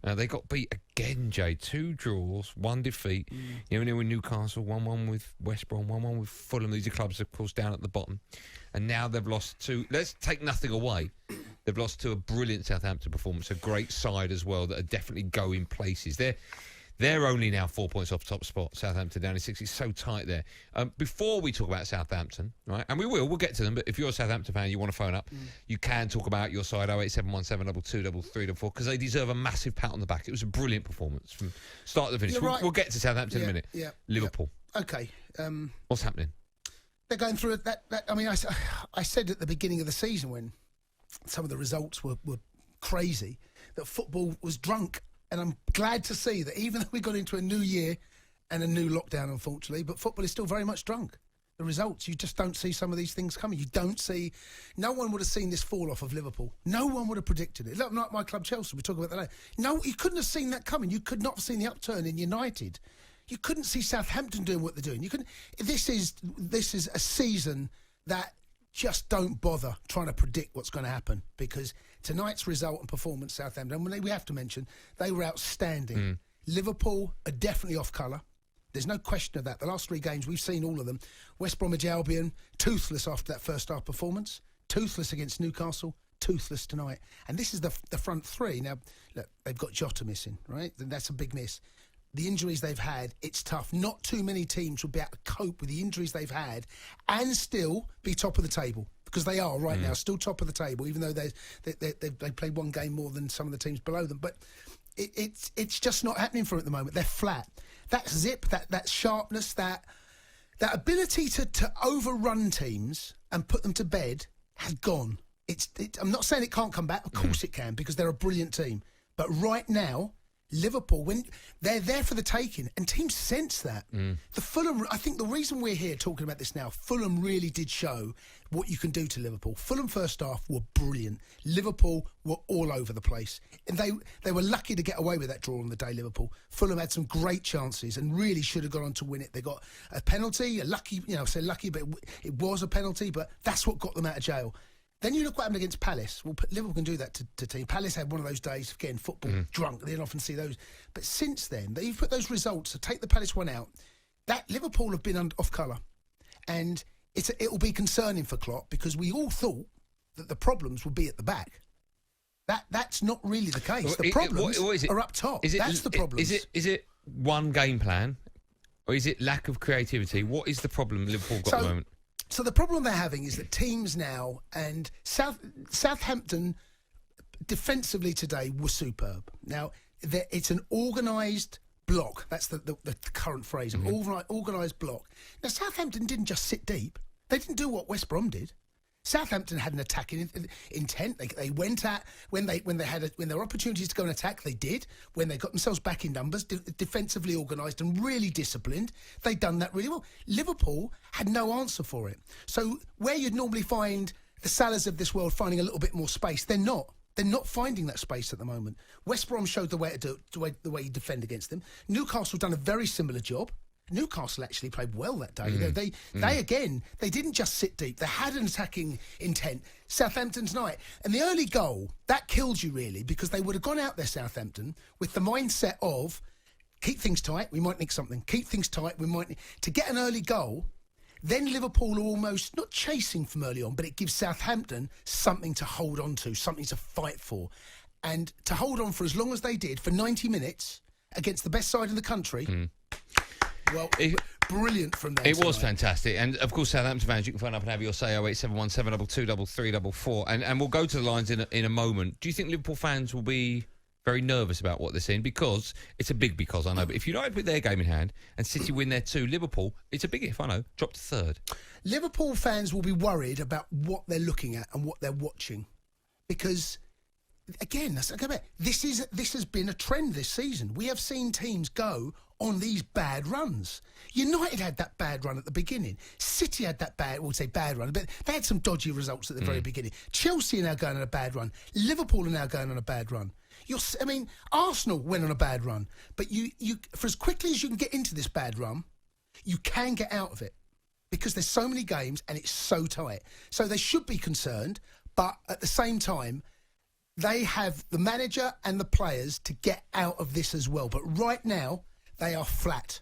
They got beat again, Jay. 2 draws, 1 defeat. You know, with Newcastle, 1-1 with West Brom, 1-1 with Fulham. These are clubs, of course, down at the bottom. And now they've lost to... Let's take nothing away. They've lost to a brilliant Southampton performance, a great side as well that are definitely going places. They're only now 4 points off top spot. Southampton down in 6. It's so tight there. Before we talk about Southampton, right, and we'll get to them, but if you're a Southampton fan, you want to phone up, you can talk about your side, 08717 223344, because they deserve a massive pat on the back. It was a brilliant performance from start to finish. Right. We'll get to Southampton in a minute. Yeah. Liverpool. Yeah. Okay. What's happening? They're going through that. I mean, I said at the beginning of the season when some of the results were crazy that football was drunk. And I'm glad to see that even though we got into a new year and a new lockdown, unfortunately, but football is still very much drunk. The results, you just don't see some of these things coming. You don't see... No one would have seen this fall-off of Liverpool. No one would have predicted it. Look, like my club, Chelsea, we talk about that later. No, you couldn't have seen that coming. You could not have seen the upturn in United. You couldn't see Southampton doing what they're doing. You couldn't... This is a season that just don't bother trying to predict what's going to happen, because tonight's result and performance, Southampton, we have to mention, they were outstanding. Liverpool are definitely off colour. There's no question of that. The last 3 games, we've seen all of them. West Bromwich Albion, toothless after that first half performance. Toothless against Newcastle. Toothless tonight. And this is the front 3. Now, look, they've got Jota missing, right? That's a big miss. The injuries they've had, it's tough. Not too many teams will be able to cope with the injuries they've had and still be top of the table, because they are right now still top of the table, even though they played 1 game more than some of the teams below them. But it's just not happening for them at the moment. They're flat. That zip, that sharpness, that ability to overrun teams and put them to bed has gone. I'm not saying it can't come back. Of course it can, because they're a brilliant team. But right now, Liverpool, when they're there for the taking, and teams sense that. The Fulham, I think the reason we're here talking about this now, Fulham really did show what you can do to Liverpool. Fulham first half were brilliant. Liverpool were all over the place. And they were lucky to get away with that draw on the day, Liverpool. Fulham had some great chances and really should have gone on to win it. They got a penalty, a lucky, I say lucky, but it was a penalty, but that's what got them out of jail. Then you look what happened against Palace. Well, Liverpool can do that to team. Palace had one of those days, again, football drunk. They don't often see those. But since then, they've put those results to take the Palace one out. That Liverpool have been off colour. And it'll be concerning for Klopp, because we all thought that the problems would be at the back. That's not really the case. The problems are up top. That's the problem. Is it one game plan, or is it lack of creativity? What is the problem Liverpool got at the moment? So the problem they're having is that teams now, and Southampton defensively today was superb. Now, it's an organised block. That's the current phrase, an organised block. Now, Southampton didn't just sit deep. They didn't do what West Brom did. Southampton had an attacking intent. They went at when there were opportunities to go and attack, they did. When they got themselves back in numbers, defensively organised and really disciplined, they'd done that really well. Liverpool had no answer for it. So where you'd normally find the Salahs of this world finding a little bit more space, they're not. They're not finding that space at the moment. West Brom showed the way you defend against them. Newcastle done a very similar job. Newcastle actually played well that day. They didn't just sit deep. They had an attacking intent. Southampton tonight. And the early goal, that killed you really, because they would have gone out there, Southampton, with the mindset of keep things tight, we might nick something. Keep things tight, to get an early goal. Then Liverpool are almost not chasing from early on, but it gives Southampton something to hold on to, something to fight for. And to hold on for as long as they did, for 90 minutes, against the best side in the country... Well, brilliant from them. It was fantastic. And, of course, Southampton fans, you can phone up and have your say, 08717 223344. And we'll go to the lines in a moment. Do you think Liverpool fans will be very nervous about what they're seeing? Because it's a big because, I know. But if United put their game in hand and City win their 2, Liverpool, it's a big if, I know, drop to 3rd. Liverpool fans will be worried about what they're looking at and what they're watching. Because... Again, this has been a trend this season. We have seen teams go on these bad runs. United had that bad run at the beginning. City had that bad run, but they had some dodgy results at the very beginning. Chelsea are now going on a bad run. Liverpool are now going on a bad run. Arsenal went on a bad run. But you, for as quickly as you can get into this bad run, you can get out of it, because there's so many games and it's so tight. So they should be concerned, but at the same time, they have the manager and the players to get out of this as well. But right now, they are flat.